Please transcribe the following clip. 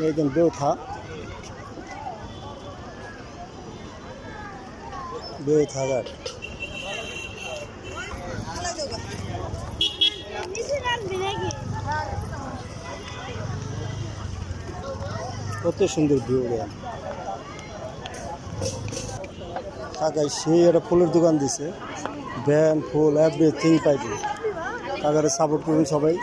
একদম বেউথা ঘাট। কত সুন্দর ভিউ দেন কাকাই সেই একটা ফুলের দোকান দিছে, ভ্যান ফুল এভরিথিং পাইবে। কাকারে সাপোর্ট করুন সবাই।